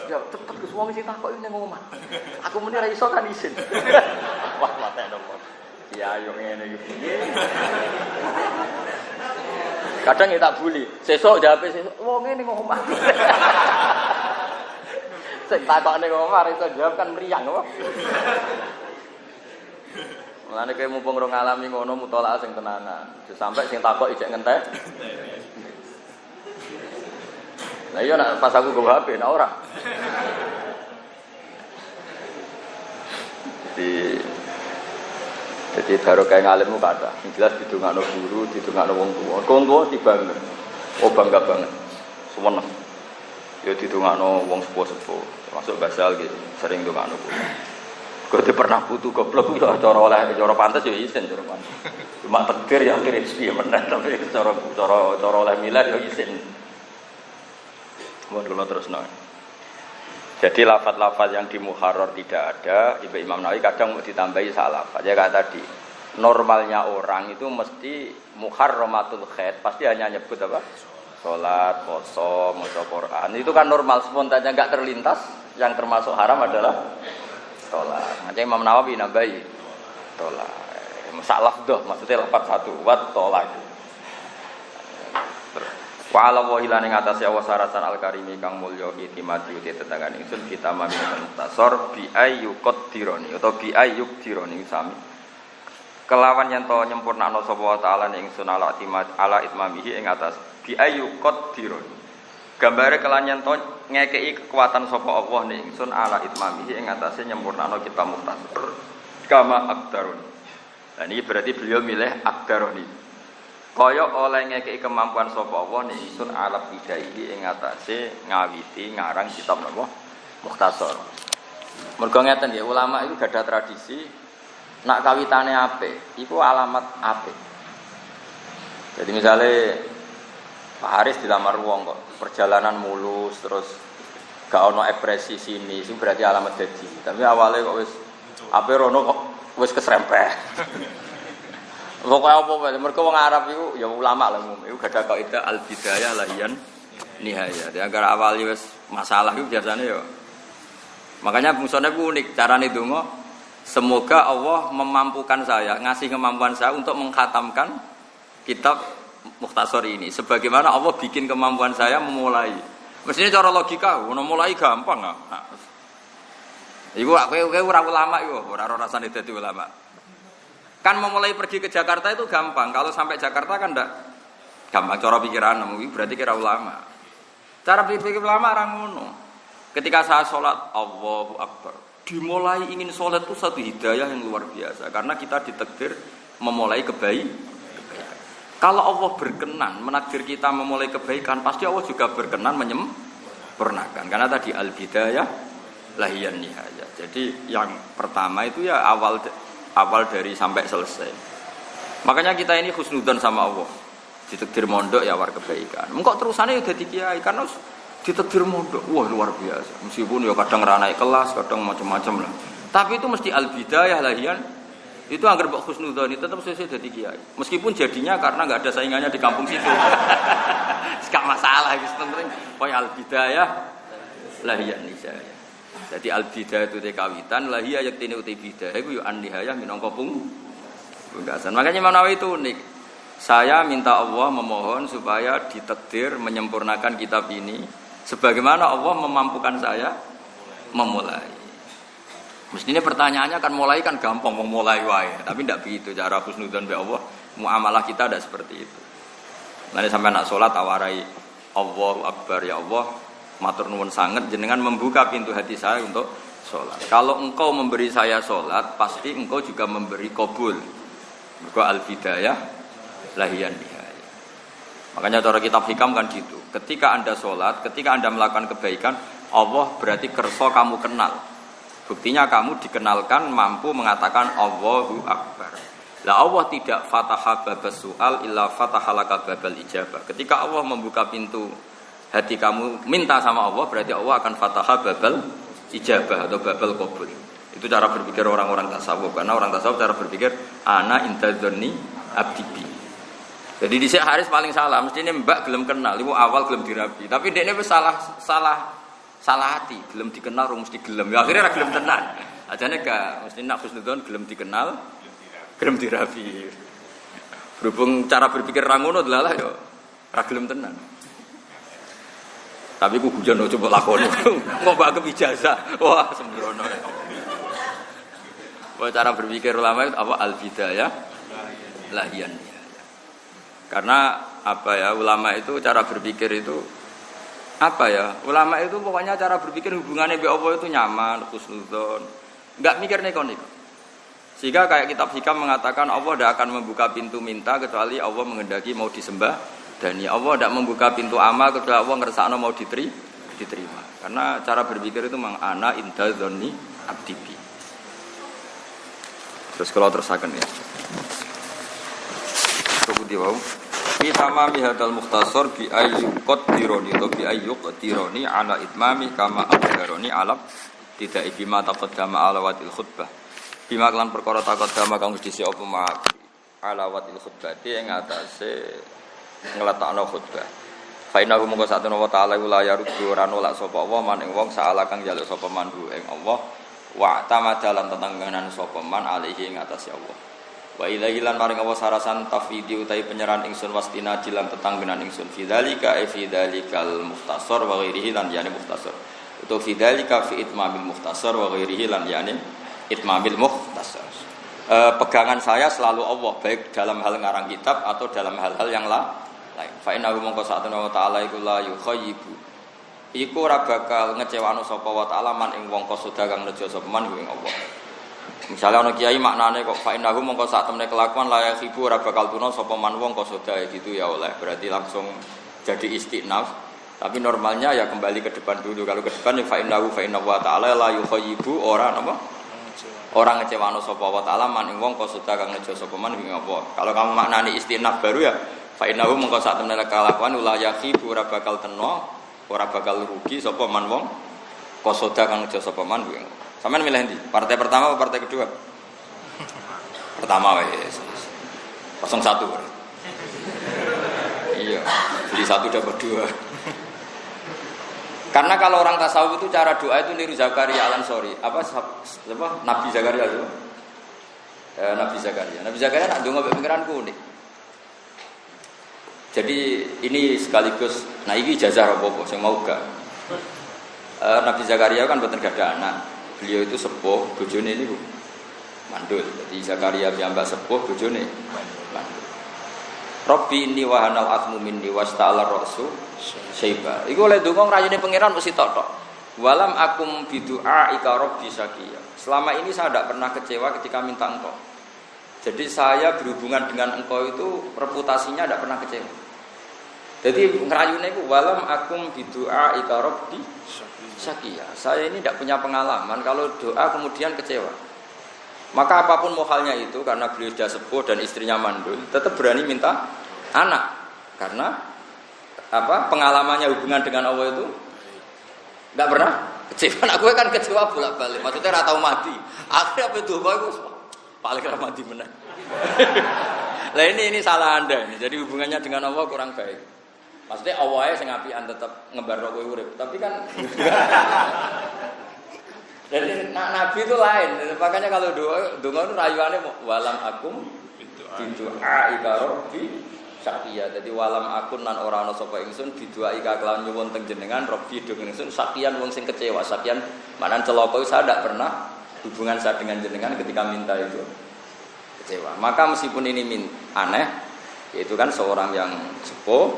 Ya cepet Gus wong sing takok ning omah. Aku muni ra iso kan isin. Wah mate nopo. Kiai yo ngene iki. Kadang ya tak bully. Sesuk jawabe sesuk wong ngene ning omah. Sing takok ning omah iso jawab kan mriyang apa. Mulane kowe mumpung ora ngalami ngono mutolaah sing tenanan. Sampai sing takok ijek ngentek. Lah iya nek pas aku nggo HP nek ora. Jadi barokah ngalimmu kathah. Sing jelas didongakno guru, didongakno wong tuwa. Wong tuwa dibangga. Oh bangga banget. Suweneng. Ya didongakno wong sepuh-sepuh. Termasuk basal gitu, sering dongakno kulo. Kok pernah putu goblok ya cara oleh cara pantes ya isin cara pantes. Cuma takdir ya akhire piye meneh tapi cara oleh milad ya isin. Mun kula terusno. Jadi lafaz-lafaz yang di muharrar tidak ada, Ibu Imam Nawawi kadang mau ditambahi salah lafaz. Ya kayak tadi, normalnya orang itu mesti muharramatul khair, pasti hanya nyebut apa? Salat, puasa, maca Quran. Itu kan normal, spontannya enggak terlintas. Yang termasuk haram adalah salat. Makanya Imam Nawawi nambahi salat. Masalah doh, maksudnya lafaz satu, wat salat. Wa ala wa hilane ngatasi awas sarasan al-karimi kang mulya itimati uti tetangan ingsun kita mami mukhtasar bi ayu qadironi atau bi ayu qadironi sami kelawan yen to nyempurnakno sapa wa taala ingsun ala itmamihi ing atas bi ayu qadironi gambare kelan yen to ngekeki kekuatan sapa Allah ning ingsun ala itmamihi ing atase nyempurnakno kita mukhtasar kama aqdaroni. Nah ini berarti beliau milih aqdaroni. Kaya oleh ngekeki kemampuan sapa Allah ning ingsun alaf bidaihi ing atase ngawiti ngarang kitab napa Mukhtasar. Mergo ngeten ya ulama itu gadah tradisi nak kawitane apik iku alamat apik. Jadi misalnya Pak Haris dilamar wong kok perjalanan mulus terus gak ono ekspresi sini itu berarti alamat dadi. Tapi awalnya kok wis ape rono kok wis keserempet. Pokoknya apa-apa, mereka orang Arab itu, ya ulama lah, itu gak ada kaidah al-bidayah lahian nihaya. Di antara awalnya masalah itu biasanya ya. Makanya fungsinya unik, caranya donga, semoga Allah memampukan saya, ngasih kemampuan saya untuk mengkhatamkan kitab Mukhtasar ini. Sebagaimana Allah bikin kemampuan saya memulai. Mestinya cara logika, mulai gampang nggak? Nah, ibu, orang ulama itu, orang rasanya jadi ulama. Kan memulai pergi ke Jakarta itu gampang. Kalau sampai Jakarta kan enggak gampang. Cara pikiran berarti kira ulama. Cara pikir ulama orang ngono. Ketika saya sholat Allahu Akbar, dimulai ingin sholat itu satu hidayah yang luar biasa. Karena kita ditakdir memulai kebaikan. Kalau Allah berkenan menakdir kita memulai kebaikan, pasti Allah juga berkenan menyempurnakan. Karena tadi al-bidayah lahiyan nihaya. Jadi yang pertama itu ya awal dari sampai selesai. Makanya kita ini husnudzon sama Allah. Ditakdir mondok ya war kebaikan. Engkau terusannya udah dikiai karena ditakdir mondok, wah luar biasa. Meskipun ya kadang ranai kelas, kadang macam-macam lah. Tapi itu mesti al-bidayah lahiyan. Itu agar mbok husnudzon itu tetap sesuai jadi kiai. Meskipun jadinya karena enggak ada saingannya di kampung situ. Enggak masalah itu penting. Poin al-bidayah lahiyan nihaya. Jadi al-bidayah itu kawitan, lahiyah yaktine uti bidayah iku yo an-nihayah minangka pungkasan. Makanya Imam Nawawi itu unik. Saya minta Allah memohon supaya ditakdir menyempurnakan kitab ini sebagaimana Allah memampukan saya memulai. Mestinya pertanyaannya kan mulai kan gampang memulai wae, tapi tidak begitu cara husnudzon be Allah. Muamalah kita tidak seperti itu. Nanti sampai nak sholat tawarai Allahu Akbar ya Allah, matur nuwun sangat jenengan membuka pintu hati saya untuk sholat. Kalau engkau memberi saya sholat, pasti engkau juga memberi qabul. Mergo al-bidayah lahiyan nihaya. Makanya cara kitab hikam kan gitu. Ketika Anda sholat, ketika Anda melakukan kebaikan, Allah berarti kersa kamu kenal. Buktinya kamu dikenalkan mampu mengatakan Allahu Akbar. Lah Allah tidak fataha babas su'al illa fataha laka babal ijabah. Ketika Allah membuka pintu hati kamu minta sama Allah, berarti Allah akan fataha babal ijabah atau babal qabul. Itu cara berpikir orang-orang tasawuf. Karena orang tasawuf cara berpikir ana intadzonni abdibi. Jadi di Syekh Haris paling salah, mestinya mbak gelem kenal, ibu awal gelem dirabi. Tapi dia ini salah hati, gelem dikenal rung mesti gelem. Ya akhirnya gelem tenan. Ajane gak mesti nak husnudzon gelem dikenal, gelem dirabi. Berhubung cara berpikir ra ngono delalah yo ra gelem tenan. Tapi ku hujan coba lakoni. Ngobak ke ijazah. Wah, sembrono. Wah, cara berpikir ulama itu apa al-bidayah lahiyan. Karena apa ya, ulama itu cara berpikir itu apa ya? Ulama itu pokoknya cara berpikir hubungannya be Allah itu nyaman, husnudzon. Enggak mikir neko-neko. Sehingga kayak kitab hikam mengatakan Allah tidak akan membuka pintu minta kecuali Allah menghendaki mau disembah. Dan ya Allah tidak membuka pintu amal kecuali Allah ngersakno mau diterima. Karena cara berpikir itu memang ana intadzonni abdibi. Terus kalau terusaken ya. Kemudian wow. Fi tamami hadal mukhtasar bi ayyuqat dironi atau bi ayyuqat dironi ala itmami kama abdaroni alab tidak ibima taqaddama alawatil khutbah. Bima kelan perkara taqaddama kang wis dhisik apa mak alawatil khutbah ing atase ngletakno khutbah. Fa innahu mungko satuna wa ta'ala la yaruddu ora nolak sapa wa man ing wong saala kang njaluk sapa mandu ing Allah wa tamadalan tetangganan sapa man alihi ing atase Allah. Wa ilahi lan maring Allah sarasan tafidi utai penyerahan ingsun wastina jilan tetanggenan ingsun fidzalika fidzalikal mukhtasar wa ghairihi lan yani mukhtasar. Itu fidzalika fi itmamil mukhtasar wa ghairihi lan yani itmamil mukhtasar. Pegangan saya selalu Allah baik dalam hal ngarang kitab atau dalam hal-hal yang lain. Fa innahu mongko satuna wa ta'ala iku la yukhayyibu. Iku ora bakal ngecewano sapa wa ta'ala man ing wong kosoda kang nejo sapa man ing Allah. Misalnya ana kiai maknane kok fa innahu mongko sak temene kelakuan layak ibu ora bakal tuna sapa man wong kosoda gitu ya oleh berarti langsung jadi istinaf. Tapi normalnya ya kembali ke depan dulu. Kalau ke depan ya fa innahu fa inna wa ta'ala la yukhayyibu ora napa? Orang ngecewano sapa wa ta'ala man ing wong kosoda kang nejo sapa man ing apa. Kalau kamu maknani istinaf baru ya fa innahu mongko sak temene kelakuan layak ibu ora bakal tena ora bakal rugi sapa man wong kosoda kang nejo sapa man ing. Sampeyan milih ndi? Partai pertama atau partai kedua? Pertama wes. 01. Iya, beli 1 dapat 2. Karena kalau orang tasawuf itu cara doa itu niru Zakaria Al-Ansori. Apa Nabi Zakaria itu? Nabi Zakaria. Nabi Zakaria nak ndonga mek pikiranku unik. Jadi ini sekaligus nah iki ijazah apa sing mau gak. Nabi Zakaria kan boten gadah anak. Beliau itu sepuh, bojone ini mandul. Jadi Zakaria piyambak sepuh, bojone mandul. Rabbi inni wahanal azmu minni wasta'ala ra'su syaiba. Iku oleh donga ngrayine pangeran mesti tok-tok. Walam akum bidu'a ika rabbi syaqiya. Selama ini saya tidak pernah kecewa ketika minta engkau. Jadi saya berhubungan dengan engkau itu reputasinya tidak pernah kecewa. Jadi ngrayune iku walam akum bidu'a ika rabbi syaqiya. Saya ini tidak punya pengalaman kalau doa kemudian kecewa. Maka apapun mohalnya itu, karena beliau sudah sepuh dan istrinya mandul, tetap berani minta anak. Karena pengalamannya hubungan dengan Allah itu enggak pernah kecewa. Aku kan kecewa bolak-balik. Maksudnya ora tau mati. Akhirnya apa itu aku paling ora mati meneh. Lah ini salah Anda ini. Jadi hubungannya dengan Allah kurang baik. Maksudnya Allah sing apian tetap ngebarno kowe urip. Tapi kan jadi Nabi itu lain. Makanya kalau doa itu rayuannya walam akum bidu'a ika rabbi syaqiya. Jadi walam akun nan ora ana sapa ingsun bidu'a ika kelawan nyuwun teng jenengan rabbi dung ingsun syaqiyan wong sing kecewa. Syaqiyan maknane celaka saya tidak pernah hubungan saya dengan jenengan ketika minta itu kecewa. Maka meskipun ini aneh, yaitu kan seorang yang sepuh,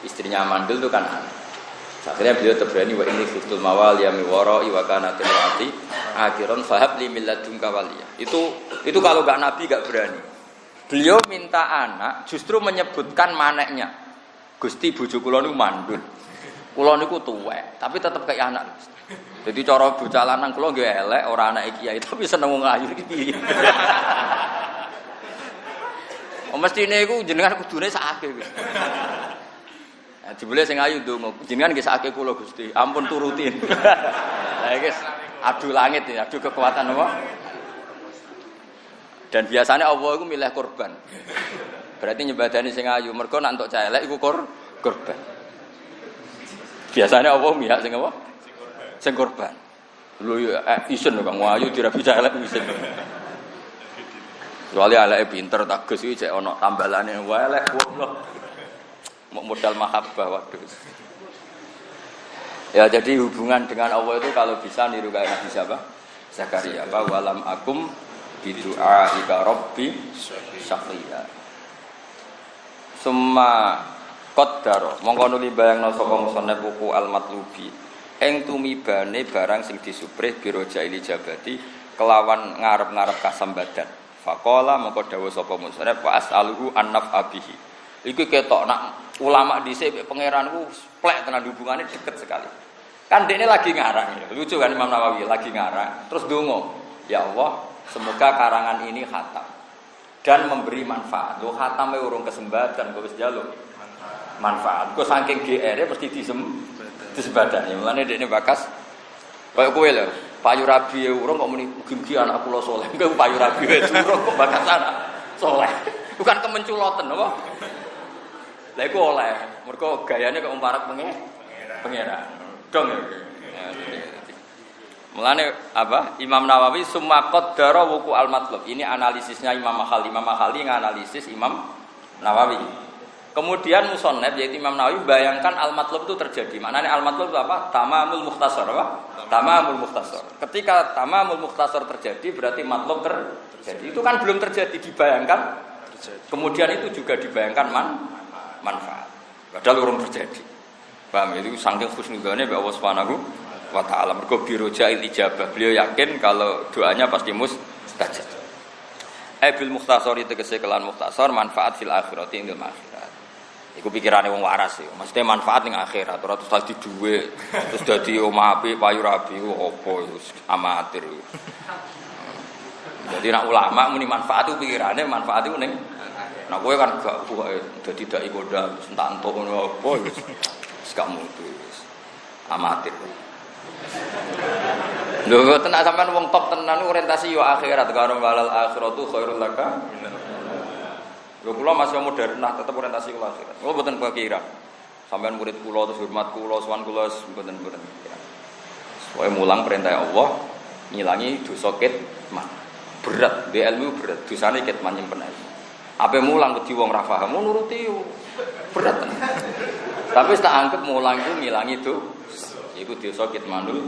istrinya mandul itu kan aneh. Akhirnya beliau terberani wa ini khiftul mawali mi wara'i wa kana tilati akhiran fahab li min ladunka waliya. Itu kalau enggak nabi enggak berani. Beliau minta anak justru menyebutkan maneknya. Gusti bojo kula niku mandul. Kula niku tuwek, tapi tetep kayak anak. Jadi cara bocah lanang kula nggih elek, ora anake kiai tapi seneng wong ayu iki piye. Mestine iku jenengan kudune sakake kuwi. Dibeli sing ayu ndonga, jenengan nggih sakake kula Gusti, ampun turutin. Lah iki adu langit ya, adu kekuatan apa? Dan biasanya Allah itu milih korban. Berarti nyebadani sing ayu, mergo nek entuk cah elek iku korban. Biasanya Allah milih sing apa? Sing korban. Lho ya isen kok ayu dirabi cah elek isen. Kecuali eleke pinter tak gus iki cek ana tambalane wae elek goblok. Modal mahabbah waduh. Ya jadi hubungan dengan Allah itu kalau bisa niru kayak Nabi siapa? Zakaria. Walam akum bidu'a ika rabbi syaqiya. Summa qaddara mongko nuli bayangna sapa musannaf buku al-matlubi ing tumibane barang sing disuprih biro jaili jabati kelawan ngarep-ngarep kasambadan. Faqala mongko dawuh sapa musannaf wa as'aluhu an-naf abihi. Iku ketok nak ulama dhisik mek pangeran ku plek tenan hubungannya deket sekali. Kan dekne lagi ngarang ya. Lucu kan Imam Nawawi lagi ngarang terus donga, ya Allah, semoga karangan ini khatam dan memberi manfaat. Lho khatame urung kesembatan kok wis njaluk manfaat. Kok saking GR-e mesti disembadani. Mulane dekne bakas kaya kowe lho, payu rabi urung kok muni mugi-mugi anak kula saleh. Engko payu rabi urung kok bakas anak saleh. Bukan kemenculoten apa? Lah iku oleh, mergo gayane kok umparat pangeran. Dong ya. Mulane apa? Imam Nawawi summa qaddara wuku al-matlub. Ini analisisnya Imam Makhali. Imam Makhali nganalisis Imam Nawawi. Kemudian musannaf yaitu Imam Nawawi bayangkan al-matlub itu terjadi. Maknanya al-matlub itu apa? Tamamul mukhtasar apa? Tamamul mukhtasar. Ketika tamamul mukhtasar terjadi berarti matlub terjadi. Itu kan belum terjadi dibayangkan. Kemudian itu juga dibayangkan manfaat. Padahal urung terjadi. Paham itu saking husnudzane mbek Allah Subhanahu wa taala. Mergo birojail ijabah. Beliau yakin kalau doanya pasti mustajab. Bil mukhtasari tegese kelan mukhtasar manfaat fil akhirati ing akhirat. Iku pikirane wong waras ya. Maksudnya manfaat ning akhirat ora terus dadi dhuwit, terus dadi omah apik, payu rabi opo amatir. Jadi nak ulama muni manfaat itu pikirane manfaat itu ning nah kowe kan gak buke dadi dai kodam entuk ngono apa wis gak mutu wis amatir. Lho tenan sampean wong top tenan orientasi yo akhirat karo walal akhiratu khairul laka. Lho kula masih modern nah tetep orientasi kula akhirat. Kula mboten kira. Sampean murid kula terus hormat kula sowan kula mboten kira. Pokoke mulang perintah Allah ngilangi dosa kitman. Berat, di ilmu berat, dosane kitman nyimpen ilmu. Ape mulang wedi wong ra paham nuruti berat. Tapi tak anggap mulang itu ngilangi itu. Iku dosa kitmanul.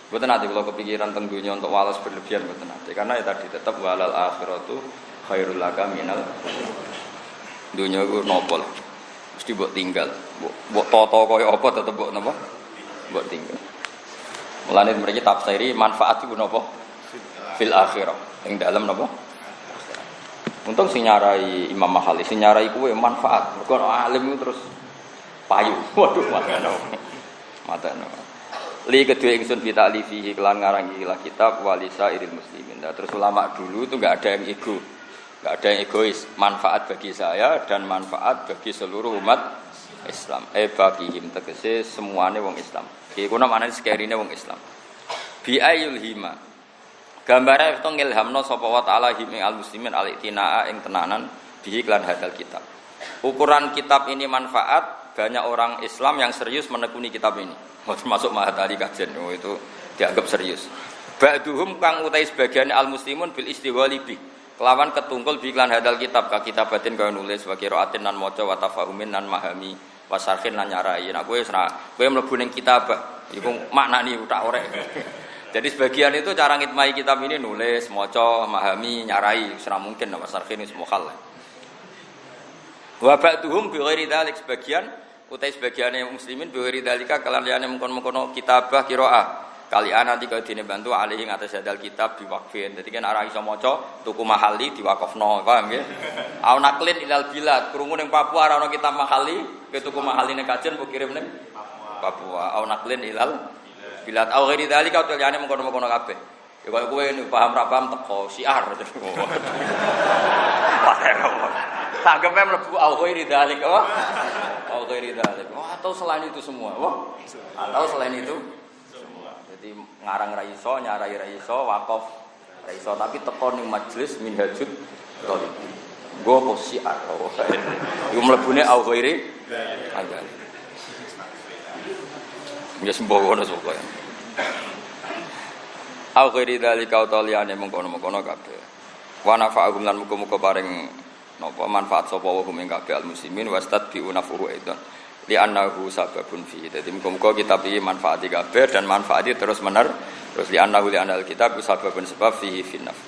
Mboten ate kula kepikiran teng donya untuk walas berlebihan mboten ate. Karena ya tadi tetap walal akhiratu khairul laka minal. Donya iku nopo lah. Mesti mbok tinggal. Mbok tata kaya apa tetep mbok napa? Mbok tinggal. Mulane mriki tafsiri manfaat iku napa? Fil akhirah. Ing dalem napa? Untung sing nyarai Imam Makhali, sing nyarai kuwe manfaat. Mergo alim terus payu. Waduh, makane. Matane. Li kedua ingsun fi ta'lifihi kelan ngarangi kitab walisa iril muslimin. Nah, terus ulama dulu itu enggak ada yang ego. Enggak ada yang egois, manfaat bagi saya dan manfaat bagi seluruh umat Islam. Bagihim tegese semuane wong Islam. Iki kuna maknane sekerine wong Islam. Bi ayul hima. Gambare itu ngilhamno sapa wa ta'ala him al muslimin al-itinaa ing tenanan bihi lan hadal kitab. Ukuran kitab ini manfaat, banyak orang Islam yang serius menekuni kitab ini. Termasuk Mahatali kajian itu dianggap serius. Ba'duhum kang utai sebagian al muslimun bil istighali bi. Kelawan ketungkul bi lan hadal kitab ka kitabatin kaya nulis wa qiraatin nan maca wa tafahumin nan mahami wa sarhin lan nyarai. Nah kowe mlebu ning kitab iku maknani utak orek. Jadi sebagian itu cara ngitmai kitab ini nulis, maca, memahami, nyarai, ora mungkin nama sarhin wis mukhal. Wa ba'duhum bi ghairi dzalik sebagian utai sebagiane muslimin bi ghairi dzalika kalan liyane mengkon-mengkon kitabah qiraah. Kalian nanti kalau dene bantu alih ing atas hadal kitab diwakfin. Dadi kan ora iso maca tuku mahali diwakofno, paham nggih? Au naklin ilal bilad, krungu ning Papua ora ana kitab mahali, ke tuku mahaline kajen mbok kirim ning Papua. Au naklin ilal bilad au ghairi dzalika utelane mengkono-mengkono kabeh. Ya kaya kowe paham ra paham teko siar. Tanggepnya mlebu au ghairi dzalika apa? Au ghairi dzalika. Oh, atau selain itu semua. Wah. Atau selain itu semua. Jadi ngarang ra iso, nyarai ra iso, wakaf ra iso tapi teko ning majelis minhajut thalib. Go siar. Iku mlebune au ghairi dzalika. Ya sembowo pokoke. Au ghairi dzalika utaliane mengkono-mengkono kabeh. Wa nafa'ahum lan muga-muga paring napa manfaat sapa wa hum ing kabeh al muslimin wastadbi'u nafuhu aidan li annahu sababun fi. Dadi muga-muga kitab iki manfaati kabeh dan manfaati terus terus li annahu li anal kitab sababun sebab fihi finnaf.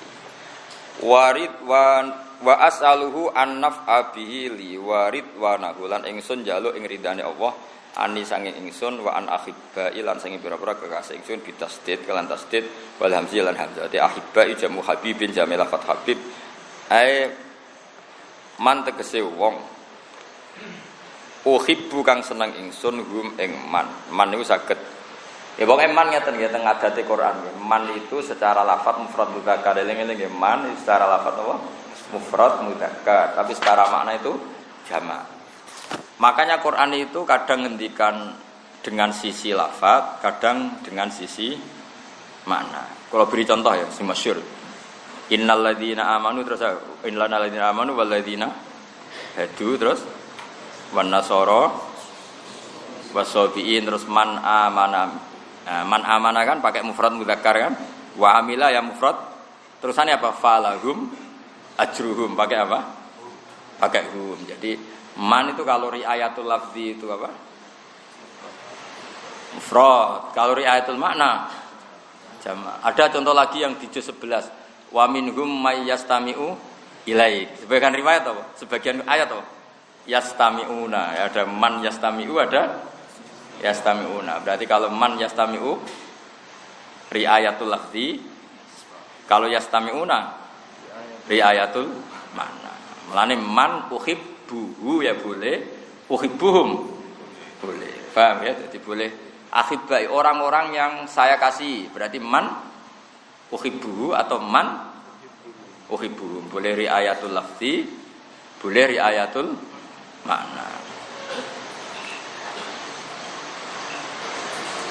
Warid wa as'aluhu an naf'a bihi li warid wa nahulan ingsun njaluk ing ridane Allah ani sanging ingsun wa an ahibbai lan sanging pira-pira kekasih ingsun bitasdid kelan tasdid wal hamzah lan hamzah. Dadi ahibbai jamu habibin jamila fat habib ai man tegese wong uhibbu kang seneng ingsun hum ing man niku saged ya pokoke man ngeten nggih teng adate Quran nggih man itu secara lafaz mufrad mudzakkar eling-eling nggih man secara lafaz apa mufrad mudzakkar tapi secara makna itu jamak. Makanya Quran itu kadang ngendikan dengan sisi lafaz, kadang dengan sisi makna. Kalau beri contoh ya, si masyhur. Innal ladzina amanu terus innal ladzina amanu wal ladzina hadu terus wan nasara wasabiin terus man amana. Nah, man amana kan pakai mufrad mudzakkar kan? Wa amila ya mufrad. Terusannya apa? Falahum ajruhum pakai apa? Pakai hum. Jadi man itu kalau riayatul lafzi itu apa? Mufrad. Kalau riayatul makna jamak. Ada contoh lagi yang di juz 11. Wa minhum may yastami'u ilaik. Sebagian riwayat apa? Sebagian ayat apa? Yastami'una. Ada man yastami'u ada yastami'una. Berarti kalau man yastami'u riayatul lafzi, kalau yastami'una riayatul makna. Mulane man uhibbuhu ya boleh, uhibbuhum boleh. Paham ya? Jadi boleh akhibai orang-orang yang saya kasih. Berarti man uhibbuhu atau man uhibbuhum. Boleh riayatul lafzi, boleh riayatul makna.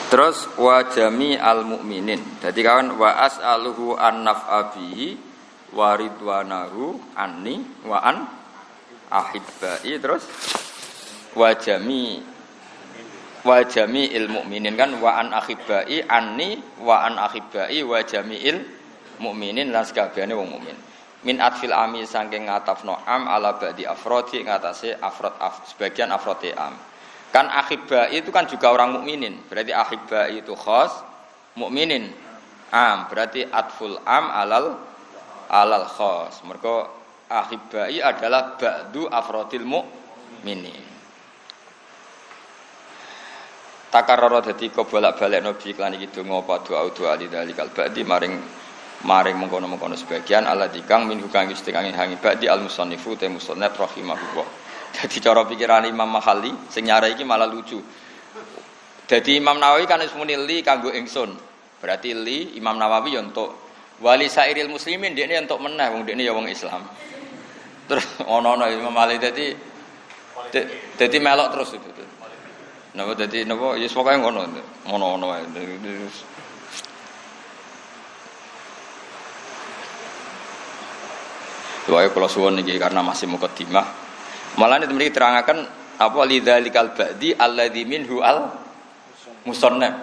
Terus wa jami'al mu'minin. Jadi kawan wa as'aluhu an naf'a bihi wa ridwanahu anni wa an ahibbai terus wa jami'il mu'minin kan wa an ahibbai anni wa an ahibbai wa jami'il mu'minin lan sakabehane wong mukmin min atfil ami saking ngatafno am ala ba'di afrodi ngatasé afrod sebagian afrodi am kan ahibbai itu kan juga orang mukminin berarti ahibbai itu khas mukminin am berarti atful am alal khas. Mergo ahibbai adalah ba'du afrodil mu'minin. Takarrara dadi kebolak-balik nabi iklan iki donga doa lidzalikal ba'di maring mengkono-mengkono sebagian ala dikang min hukang istingangin hangi ba'di al musannifu te musannaf rahimahullah. Dadi cara pikiran Imam Mahali sing nyarai iki malah lucu. Jadi Imam Nawawi kan wis muni li kanggo ingsun. Berarti li Imam Nawawi yo entuk wali sairil muslimin dekne entuk meneh wong dekne ya wong Islam. Terus ono-ono Imam Malik dadi melok terus itu. Napa dadi napa ya pokoke ngono wae. Wae kula suwun niki karena masih mukadimah. Malah ini mriki terangaken apa lidzalikal ba'di alladzi minhu al musannaf.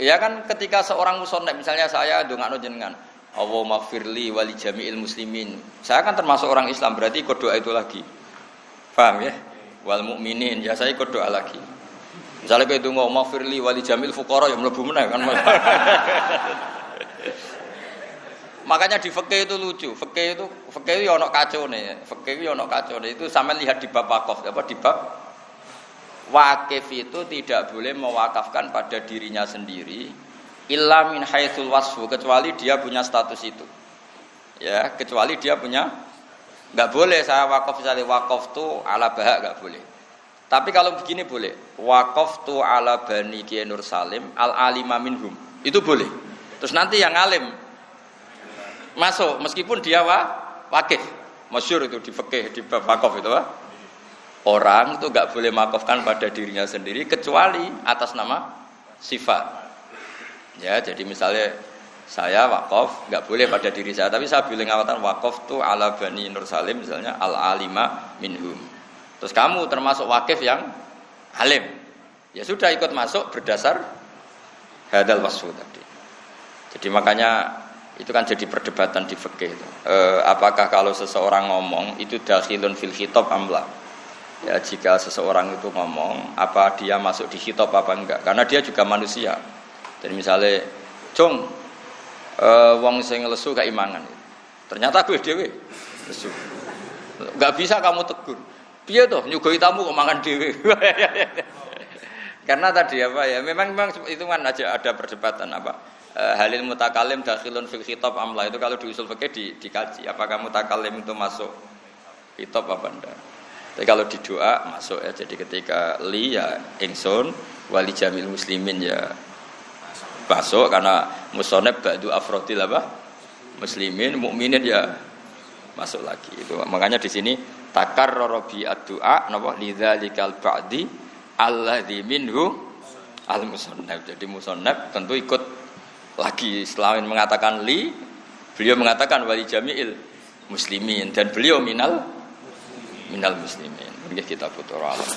Ya kan ketika seorang musannaf misalnya saya ndongakno jenengan, Allahumma firli wali jami'il muslimin. Saya kan termasuk orang Islam berarti ikut doa itu lagi. Paham ya? Wal mukminin ya saya ikut doa lagi. Misalnya kowe ndonga Allahumma firli wali jami'il fuqara ya mlebu meneh kan. Makanya di fikih itu lucu. Fikih itu ya ono kacone. Fikih ya ono kacone. Itu sampean lihat di bab wakaf, apa di bab wakif itu tidak boleh mewakafkan pada dirinya sendiri illa min haitsul wasfu, kecuali dia punya status itu. Ya, kecuali dia punya, enggak boleh saya wakaf misalnya wakaf tu ala bahak enggak boleh. Tapi kalau begini boleh. Wakaf tu ala bani Kiai Nur Salim al alima minhum. Itu boleh. Terus nanti yang alim masuk meskipun dia wakif. Masyhur itu di fikih di bab wakaf itu, orang itu enggak boleh makofkan pada dirinya sendiri kecuali atas nama sifat. Ya, jadi misalnya saya wakaf enggak boleh pada diri saya, tapi saya boleh ngawatan wakaf tu ala bani Nur Salim misalnya al alima minhum. Terus kamu termasuk wakif yang alim. Ya sudah ikut masuk berdasar hadal wasfu tadi. Jadi makanya itu kan jadi perdebatan di fikih itu. Apakah kalau seseorang ngomong itu dakhilun fil khitab amla? Ya, jika seseorang itu ngomong, apa dia masuk di khitab apa enggak? Karena dia juga manusia. Jadi misalnya, "Cung, wong sing lesu gak imangan." Ternyata gue dhewe lesu. Enggak bisa kamu tegur. Piye toh nyugoi tamu kok mangan dhewe? Karena tadi apa ya? Memang itu kan ada perdebatan apa? Halil mutakalim dakhilun fil khitab amla, itu kalau di usul fikih dikaji apakah mutakalim itu masuk khitab apa enggak. Tapi kalau di doa masuk ya. Jadi ketika li ya ingsun wali jamil muslimin ya masuk karena musoneb ba'du afrodil apa muslimin mukminin ya masuk lagi. Itu makanya di sini takarrara bi ad-du'a napa lidzalikal ba'di alladzi minhu al musannaf. Jadi musannaf tentu ikut lagi selain mengatakan li, beliau mengatakan wali jami'il muslimin dan beliau minal muslimin. Mungkin kita butuh alam.